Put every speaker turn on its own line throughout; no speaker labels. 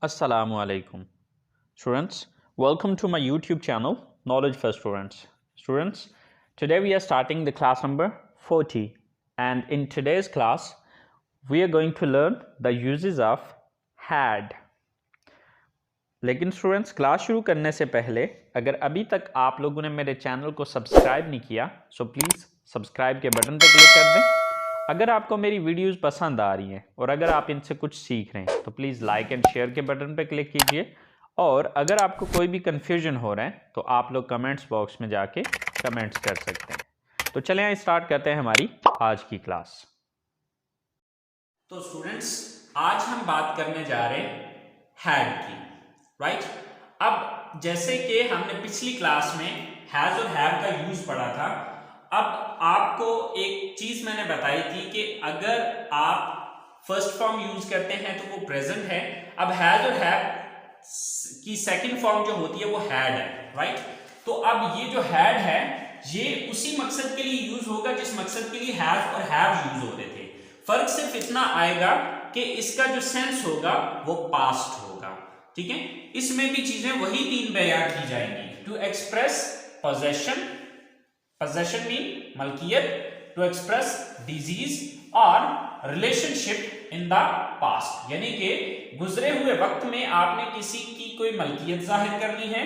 Assalamu alaikum. Students, welcome to my YouTube channel, Knowledge for Students. Students, today we are starting the class number 40, and in today's class, we are going to learn the uses of had. लेकिन students class शुरू करने से पहले अगर अभी तक आप लोगों ने मेरे चैनल को सब्सक्राइब नहीं किया सो प्लीज़ सब्सक्राइब के बटन पर क्लिक कर दें। अगर आपको मेरी वीडियोस पसंद आ रही हैं और अगर आप इनसे कुछ सीख रहे हैं तो प्लीज़ लाइक एंड शेयर के बटन पर क्लिक कीजिए। और अगर आपको कोई भी कन्फ्यूजन हो रहा है तो आप लोग कमेंट्स बॉक्स में जाके कमेंट्स कर सकते हैं। तो चलें स्टार्ट करते हैं हमारी आज की क्लास।
तो स्टूडेंट्स, आज हम बात करने जा रहे हैं हैड की, राइट। अब जैसे कि हमने पिछली क्लास में हैज और हैव का यूज पढ़ा था, अब आपको एक चीज मैंने बताई थी कि अगर आप फर्स्ट फॉर्म यूज करते हैं तो वो प्रेजेंट है। अब हैज और हैव की सेकंड फॉर्म जो होती है वो हैड है, राइट। तो अब ये जो हैड है ये उसी मकसद के लिए यूज होगा जिस मकसद के लिए हैज और हैव यूज होते थे। फर्क सिर्फ इतना आएगा कि इसका जो सेंस होगा वो पास्ट होगा, ठीक है। इसमें भी चीजें वही तीन बयान की जाएंगी। To express possession, possession mean मलकियत, टू एक्सप्रेस डिजीज और रिलेशनशिप इन द पास्ट, यानी कि गुजरे हुए वक्त में आपने किसी की कोई मलकियत जाहिर करनी है,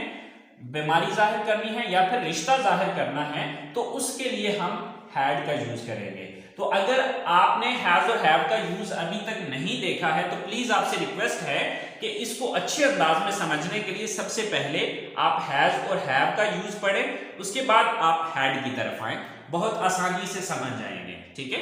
बीमारी जाहिर करनी है या फिर रिश्ता जाहिर करना है तो उसके लिए हम हैड का यूज करेंगे। तो अगर आपने हैज और हैव का यूज अभी तक नहीं देखा है तो प्लीज आपसे रिक्वेस्ट है कि इसको अच्छे अंदाज में समझने के लिए सबसे पहले आप हैज और हैव का यूज पढ़ें, उसके बाद आप हैड की तरफ आए, बहुत आसानी से समझ जाएंगे, ठीक है।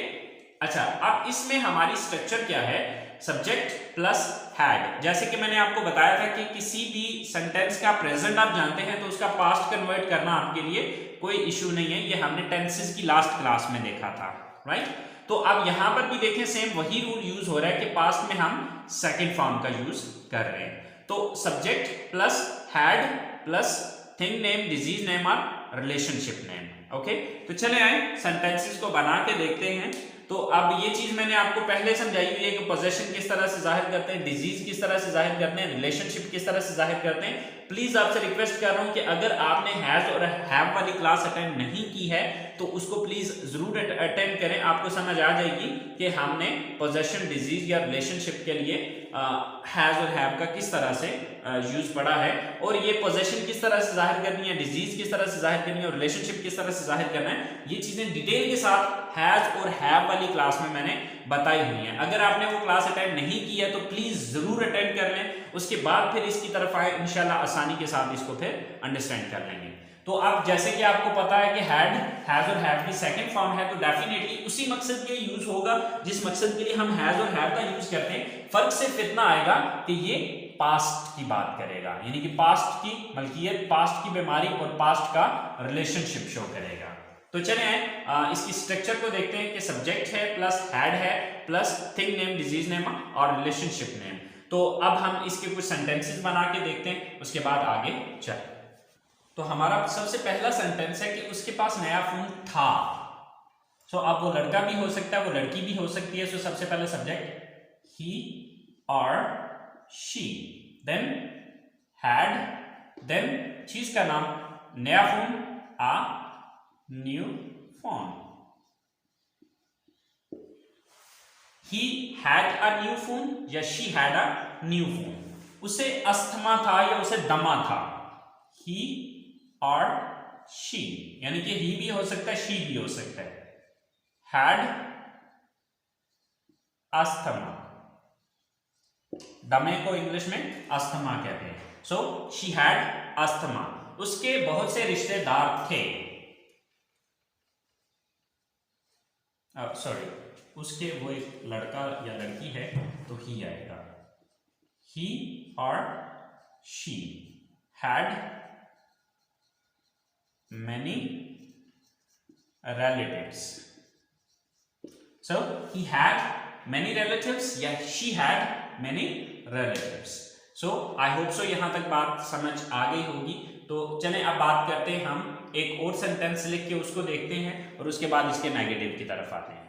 अच्छा, अब इसमें हमारी स्ट्रक्चर क्या है? Subject plus had. जैसे कि मैंने आपको बताया था कि किसी भी सेंटेंस का प्रेजेंट आप जानते हैं तो उसका पास्ट कन्वर्ट करना आपके लिए कोई इश्यू नहीं है। ये हमने टेंसेस की लास्ट क्लास में देखा था, राइट। तो अब यहां पर भी देखें सेम वही रूल यूज हो रहा है कि पास्ट में हम सेकंड फॉर्म का यूज कर रहे हैं। तो subject plus had plus thing name, disease name और रिलेशनशिप नेम, ओके। तो चले आए सेंटेंसेस को बना के देखते हैं। तो अब ये चीज मैंने आपको पहले समझाई हुई है कि पोजेशन किस तरह से जाहिर करते हैं, डिजीज किस तरह से जाहिर करते हैं, रिलेशनशिप किस तरह से जाहिर करते हैं। प्लीज आपसे रिक्वेस्ट कर रहा हूं कि अगर आपने हैज और हैव वाली क्लास अटेंड नहीं की है तो उसको प्लीज जरूर अटेंड करें। आपको समझ आ जाएगी कि हमने पोजेशन, डिजीज या रिलेशनशिप के लिए हैज और हैव का किस तरह से यूज पढ़ा है और ये पोजेशन किस तरह से जाहिर करनी है, डिजीज किस तरह से जाहिर करनी है और रिलेशनशिप किस तरह से जाहिर करना है। ये चीजें डिटेल के साथ हैज और हैव वाली क्लास में मैंने बताई हुई है। अगर आपने वो क्लास अटेंड नहीं की है तो प्लीज जरूर अटेंड कर लें, उसके बाद फिर इसकी तरफ आए, इंशाल्लाह आसानी के साथ इसको फिर अंडरस्टैंड कर लेंगे। तो अब जैसे कि आपको पता है कि हैड, हैज और हैव की सेकंड फॉर्म है तो डेफिनेटली उसी मकसद के यूज होगा जिस मकसद के लिए हम हैज और हैव का यूज करते हैं। फर्क सिर्फ इतना आएगा कि ये पास्ट की बात करेगा, यानी कि पास्ट की मलकियत, पास्ट की बीमारी और पास्ट का रिलेशनशिप शो करेगा। तो चले इसकी स्ट्रक्चर को देखते हैं कि सब्जेक्ट है प्लस हैड है plus thing name, disease name और रिलेशनशिप नेम। तो अब हम इसके कुछ सेंटेंसेस बना के देखते हैं, उसके बाद आगे चल। तो हमारा सबसे पहला सेंटेंस है कि उसके पास नया फोन था। सो अब वो लड़का भी हो सकता है, वो लड़की भी हो सकती है। सो सबसे पहले सब्जेक्ट ही और शी, देन हैड, देन चीज का नाम नया phone, a new phone. He had a new phone या she had a new phone. उसे अस्थमा था या उसे दमा था। ही और शी, यानी कि ही भी हो सकता है, शी भी हो सकता है। हैड अस्थमा, दमे को इंग्लिश में अस्थमा कहते हैं। So she had asthma. उसके बहुत से रिश्तेदार थे, सॉरी उसके वो एक लड़का या लड़की है तो ही आएगा। ही और she had many relatives. So he had many relatives या she had many relatives. So I hope so यहां तक बात समझ आ गई होगी। तो चलें अब बात करते हैं, हम एक और सेंटेंस लिख के उसको देखते हैं और उसके बाद इसके नेगेटिव की तरफ आते हैं।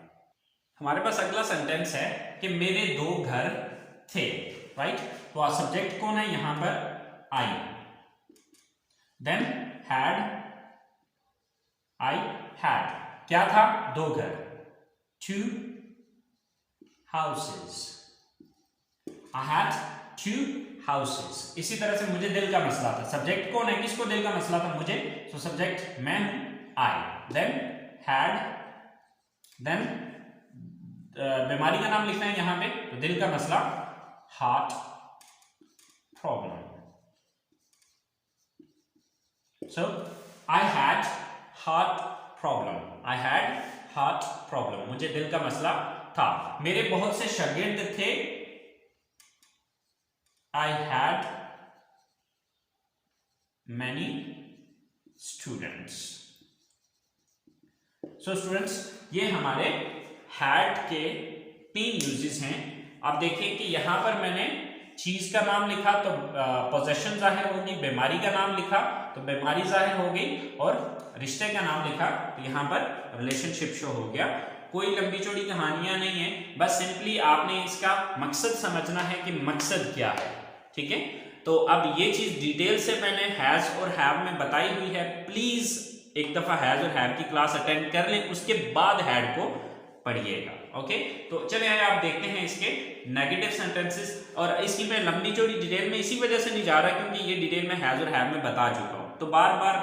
हमारे पास अगला सेंटेंस है कि मेरे दो घर थे, राइट। तो सब्जेक्ट कौन है यहां पर? आई। देन हैड, आई हैड, क्या था? 2 घर, 2 houses, I had 2 houses। इसी तरह से मुझे दिल का मसला था, सब्जेक्ट कौन है, किसको दिल का मसला था? मुझे। तो सब्जेक्ट मैं हूं, आई। देन हैड, देन बीमारी का नाम लिखना है यहां पे, तो दिल का मसला heart problem. So I had heart problem, I had heart problem, मुझे दिल का मसला था। मेरे बहुत से शागिर्द थे, I had many students। So students, ये हमारे had के 3 यूजेस हैं। अब देखिए कि यहां पर मैंने चीज का नाम लिखा तो पोजेशन जाहिर होगी, बीमारी का नाम लिखा तो बीमारी जाहिर हो गई, और रिश्ते का नाम लिखा तो यहां पर रिलेशनशिप शो हो गया। कोई लंबी चौड़ी कहानियां नहीं है, बस सिंपली आपने इसका मकसद समझना है कि मकसद क्या है, ठीक है। तो अब ये चीज डिटेल से मैंने हैज और हैव में बताई हुई है, प्लीज एक दफा हैज और हैव की क्लास अटेंड कर लें, उसके बाद हैड को पढ़िएगा। ओके, तो चलिए आप देखते हैं इसके नेगेटिव सेंटेंसेस। और इसकी मैं लंबी चौड़ी डिटेल में इसी वजह से नहीं जा रहा क्योंकि ये डिटेल में हैज और हैव में बता चुका हूं, तो बार बार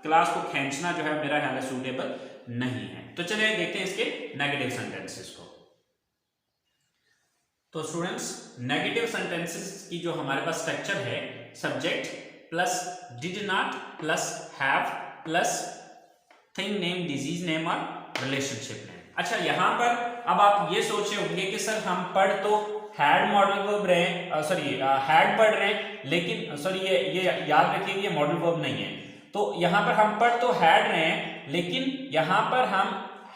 क्लास को खींचना जो है मेरा ख्याल सूटेबल नहीं है। तो चलिए देखते हैं इसके नेगेटिव सेंटेंसेस को। तो स्टूडेंट्स, नेगेटिव सेंटेंसेस की जो हमारे पास स्ट्रक्चर है, subject plus did not plus have plus thing name, disease name और रिलेशनशिप नेम। अच्छा, यहां पर अब आप ये सोच रहे होंगे कि सर हम पढ़ तो हैड मॉडल वर्ब रहे, हैड पढ़ रहे हैं, लेकिन सॉरी ये याद रखिए ये मॉडल वर्ब नहीं है। तो यहां पर हम पढ़ तो हैड रहे हैं, लेकिन यहां पर हम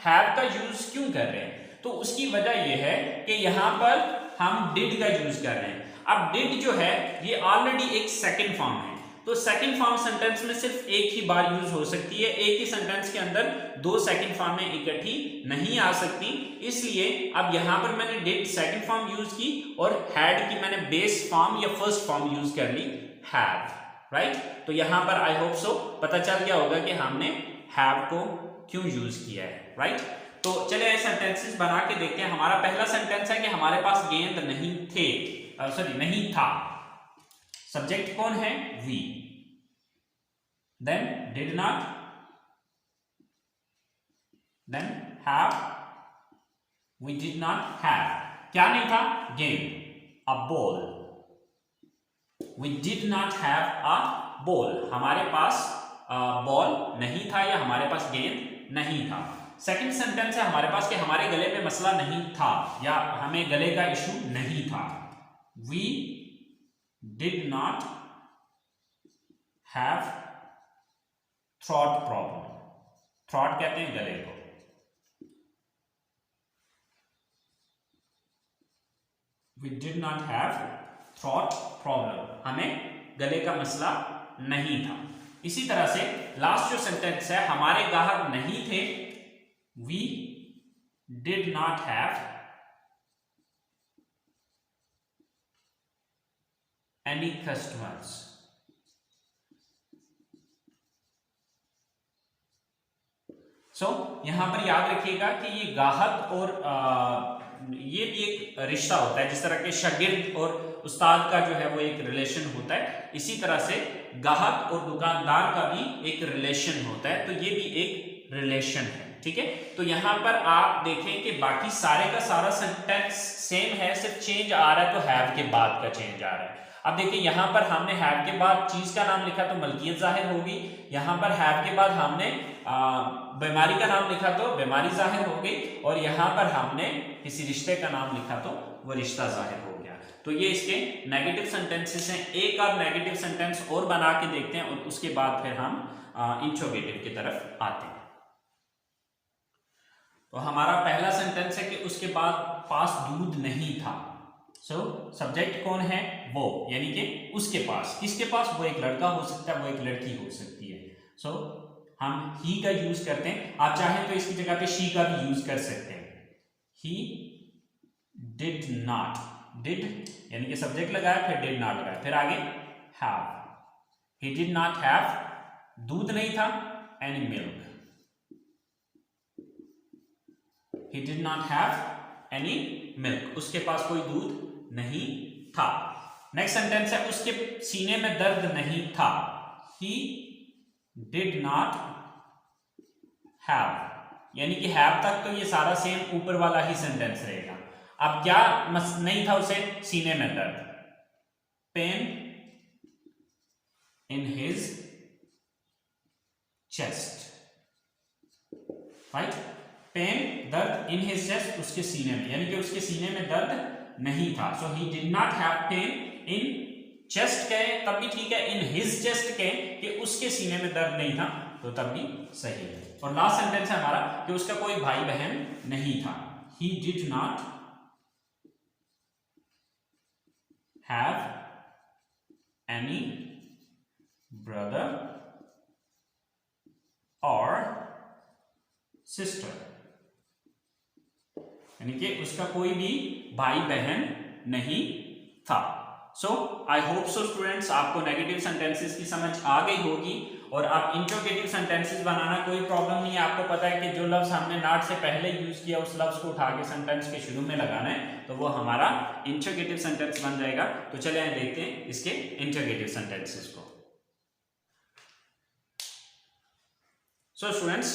हैव का यूज क्यों कर रहे हैं? तो उसकी वजह यह है कि यहां पर हम डिड का यूज कर रहे हैं। अब डिड जो है ये ऑलरेडी एक सेकंड फॉर्म है, तो सेकंड फॉर्म सेंटेंस में सिर्फ एक ही बार यूज हो सकती है, एक ही सेंटेंस के अंदर 2 सेकंड फॉर्म में इकट्ठी नहीं आ सकती। इसलिए अब यहां पर मैंने डिड सेकंड फॉर्म यूज की और हैड की मैंने बेस फॉर्म या फर्स्ट फॉर्म यूज कर ली, हैव। राइट, तो यहां पर आई होप सो पता चल गया होगा कि हमने हैव को क्यों यूज किया है। राइट, तो चलिए सेंटेंसेस बना के देखते हैं। हमारा पहला सेंटेंस है कि हमारे पास गेंद नहीं थे, नहीं था। सब्जेक्ट कौन है? We. Then did not, then have, we did not have. क्या नहीं था? गेंद, a ball. We did not have a ball, हमारे पास बॉल नहीं था या हमारे पास गेंद नहीं था। सेकंड सेंटेंस है हमारे पास कि हमारे गले में मसला नहीं था या हमें गले का इशू नहीं था। We did not have throat problem. Throat कहते हैं गले को। We did not have throat problem, हमें गले का मसला नहीं था। इसी तरह से लास्ट जो सेंटेंस है, हमारे ग्राहक नहीं थे। We did not have any customers। यहां पर याद रखिएगा कि ये गाहक और ये भी एक रिश्ता होता है, जिस तरह के शागिर्द और उस्ताद का जो है वो एक रिलेशन होता है, इसी तरह से गाहक और दुकानदार का भी एक रिलेशन होता है, तो ये भी एक रिलेशन है। ठीक है, तो यहां पर आप देखें कि बाकी सारे का सारा सेंटेंस सेम है, सिर्फ चेंज आ रहा है तो हैव के बाद का चेंज आ रहा है। अब देखिए यहां पर हमने हैव के बाद चीज का नाम लिखा तो मलकियत जाहिर होगी, यहां पर हैव के बाद हमने बीमारी का नाम लिखा तो बीमारी जाहिर हो गई, और यहां पर हमने किसी रिश्ते का नाम लिखा तो वो रिश्ता जाहिर हो गया। तो ये इसके नेगेटिव सेंटेंसेस हैं। एक और नेगेटिव सेंटेंस और बना के देखते हैं और उसके बाद फिर हम इंट्रोगेटिव की तरफ आते हैं। तो हमारा पहला सेंटेंस है कि उसके पास दूध नहीं था। सब्जेक्ट कौन है? वो, यानी कि उसके पास। किसके पास? वो एक लड़का हो सकता है, वो एक लड़की हो सकती है। हम ही का यूज करते हैं, आप चाहें तो इसकी जगह पे शी का भी यूज कर सकते हैं। ही डिड नॉट, डिड यानी कि सब्जेक्ट लगाया, फिर डिड नॉट लगाया, फिर आगे have. He did not have, दूध नहीं था, any milk. He did not have any milk, उसके पास कोई दूध नहीं था। नेक्स्ट सेंटेंस है उसके सीने में दर्द नहीं था। ही डिड नॉट हैव, यानी कि हैव तक तो ये सारा सेम ऊपर वाला ही सेंटेंस रहेगा। अब क्या नहीं था उसे? सीने में दर्द, pain in his chest, right. Pain, दर्द, इन हिज चेस्ट, उसके सीने में, यानी कि उसके सीने में दर्द नहीं था। So he did not have pain in chest कहे तब भी ठीक है, इन हिज चेस्ट कहे कि उसके सीने में दर्द नहीं था तो तब भी सही है। और लास्ट सेंटेंस है हमारा कि उसका कोई भाई बहन नहीं था। ही did not have any brother और सिस्टर, यानी कि उसका कोई भी भाई बहन नहीं था। सो आई होप सो स्टूडेंट्स, आपको नेगेटिव सेंटेंसेस की समझ आ गई होगी और आप इंट्रोगेटिव सेंटेंसेस बनाना कोई प्रॉब्लम नहीं है। आपको पता है कि जो लफ्ज हमने नॉट से पहले यूज किया उस लफ्ज को उठा के सेंटेंस के शुरू में लगाना है, तो वो हमारा इंट्रोगेटिव सेंटेंस बन जाएगा। तो चलिए देखते हैं इसके इंट्रोगेटिव सेंटेंसेस को। सो स्टूडेंट्स,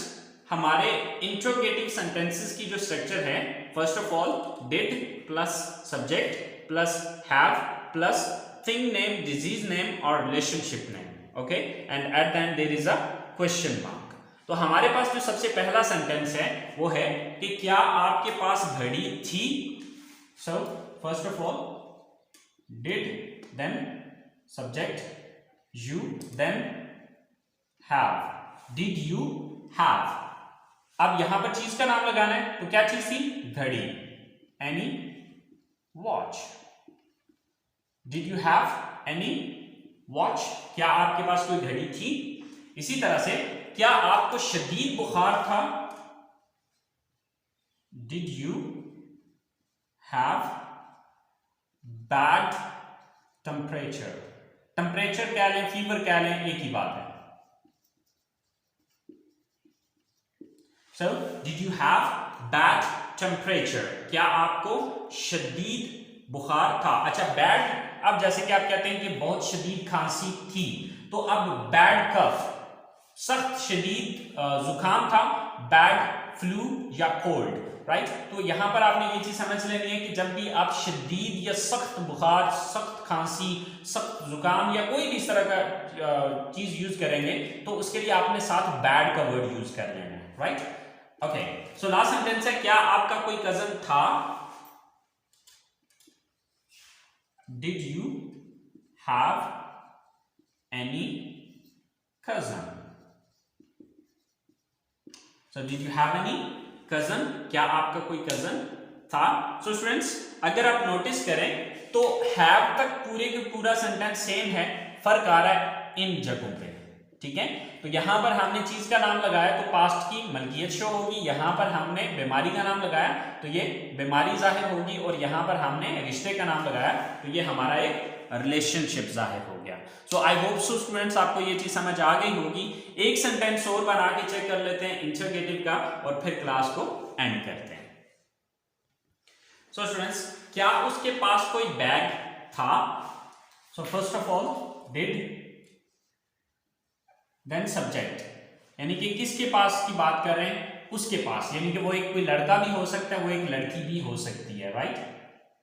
हमारे इंट्रोगेटिव सेंटेंसेस की जो स्ट्रक्चर है, first of all did plus subject plus have plus thing name, disease name और relationship name, okay, and at the end there is a question mark. तो हमारे पास जो सबसे पहला सेंटेंस है वो है कि क्या आपके पास घड़ी थी। So first of all did, then subject you, then have, did you have. अब यहां पर चीज का नाम लगाना है, तो क्या चीज थी? घड़ी, any watch. Did you have any watch, क्या आपके पास कोई घड़ी थी। इसी तरह से क्या आपको शदीद बुखार था। Did you have bad temperature. Temperature क्या लें, फीवर क्या लें, एक ही बात है। So, did you have bad temperature? क्या आपको शदीद बुखार था। अच्छा, बैड, अब जैसे कि आप कहते हैं कि बहुत शदीद खांसी थी, तो अब बैड कफ, सख्त शदीद जुकाम था, बैड फ्लू या कोल्ड, राइट। तो यहां पर आपने ये चीज समझ लेनी है कि जब भी आप शदीद या सख्त बुखार, सख्त खांसी, सख्त जुकाम या कोई भी इस तरह का चीज यूज करेंगे तो उसके लिए आपने साथ बैड का वर्ड यूज कर लेना है, right. Okay, so last sentence है क्या आपका कोई कजन था। Did you have any cousin. So did you have any cousin, क्या आपका कोई कजन था। सो स्टूडेंट्स, अगर आप नोटिस करें तो हैव तक पूरे का पूरा सेंटेंस सेम है, फर्क आ रहा है इन जगहों पे, ठीक है। तो यहां पर हमने चीज का नाम लगाया तो पास्ट की मलकियत शो होगी, यहां पर हमने बीमारी का नाम लगाया तो ये बीमारी जाहिर होगी, और यहां पर हमने रिश्ते का नाम लगाया तो ये हमारा एक रिलेशनशिप जाहिर हो गया। सो आई होप सो स्टूडेंट्स, आपको ये चीज समझ आ गई होगी। एक सेंटेंस और बना के चेक कर लेते हैं इंटरोगेटिव का और फिर क्लास को एंड करते हैं। सो स्टूडेंट्स, क्या उसके पास कोई बैग था। So first of all did, then subject, यानी कि किसके पास की बात कर रहे हैं, उसके पास, यानी कि वो एक कोई लड़का भी हो सकता है, वो एक लड़की भी हो सकती है, राइट।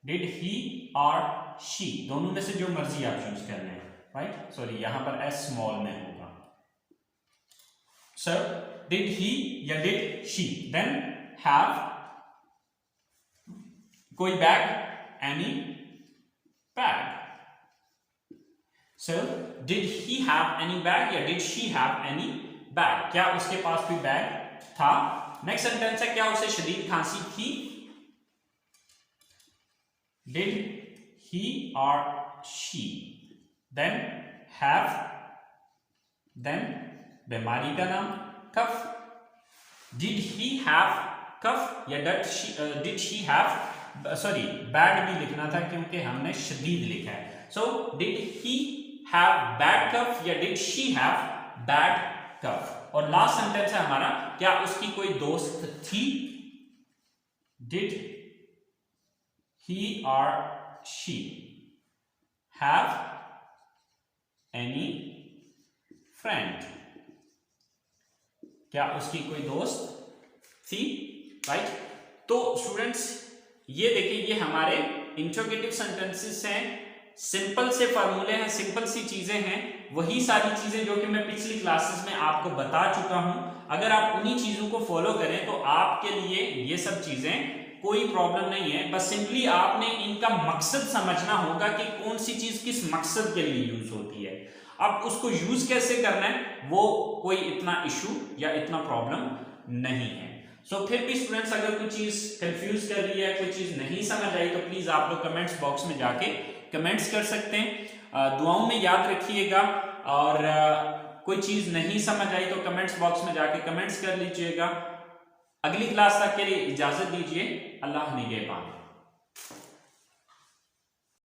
डिड ही और शी, दोनों में से जो मर्जी आप यूज कर रहे हैं, राइट। सॉरी, यहां पर एस स्मॉल में होगा। सर डिड ही या डिड शी, देन हैव कोई bag, any bag. So, did he have any bag या did she have any bag? क्या उसके पास कोई बैग था। नेक्स्ट सेंटेंस है क्या उसे शदीद खांसी थी। Did he or she, then have, then बीमारी का नाम कफ। Did he have कफ या did she have sorry bad भी लिखना था क्योंकि हमने शदीद लिखा है। So did he have bad cough या did she have bad cough. और लास्ट सेंटेंस है हमारा, क्या उसकी कोई दोस्त थी? Did he or she have any friend? क्या उसकी कोई दोस्त थी? राइट। तो स्टूडेंट्स ये देखिए, ये हमारे इंट्रोगेटिव सेंटेंसेस हैं, सिंपल से फॉर्मूले हैं, सिंपल सी चीजें हैं, वही सारी चीजें जो कि मैं पिछली क्लासेस में आपको बता चुका हूं। अगर आप उन्हीं चीजों को फॉलो करें तो आपके लिए ये सब चीजें कोई प्रॉब्लम नहीं है। बस सिंपली आपने इनका मकसद समझना होगा कि कौन सी चीज किस मकसद के लिए यूज होती है। अब उसको यूज कैसे करना है वो कोई इतना इशू या इतना प्रॉब्लम नहीं है। सो फिर भी स्टूडेंट्स अगर कोई चीज कंफ्यूज कर रही है, कोई चीज नहीं समझ आई, तो प्लीज आप लोग कमेंट्स बॉक्स में जाके कमेंट्स कर सकते हैं। दुआओं में याद रखिएगा, और कोई चीज नहीं समझ आई तो कमेंट्स बॉक्स में जाके कमेंट्स कर लीजिएगा। अगली क्लास तक के लिए इजाजत दीजिए। अल्लाह निगहबान।